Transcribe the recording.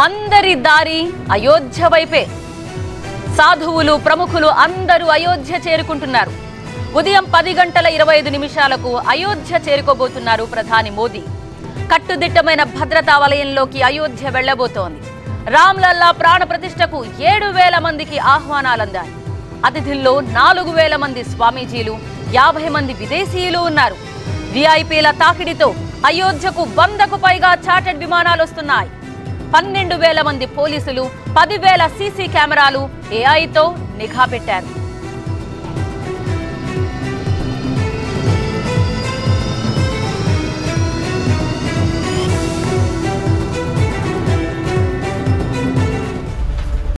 అందరి దారి అయోధ్య వైపే. సాధువులు ప్రముఖులు అందరూ అయోధ్య చేరుకుంటున్నారు. ఉదయం 10:25 అయోధ్య చేరుకోబోతున్నారు ప్రధాని మోదీ. కట్టుదిట్టమైన భద్రతా వలయంలోకి అయోధ్య వెళ్లబోతోంది. రామ్లల్లా ప్రాణ ప్రతిష్టకు 7,000 మందికి ఆహ్వానాలందాయి. అతిథుల్లో 4,000 మంది స్వామీజీలు, 50 మంది విదేశీయులు ఉన్నారు. విఐపీల తాకిడితో అయోధ్యకు 100కు పైగా చార్టర్డ్ విమానాలు వస్తున్నాయి. 12,000 మంది పోలీసులు, 10,000 సీసీ కెమెరాలు, ఏఐతో నిఘా పెట్టారు.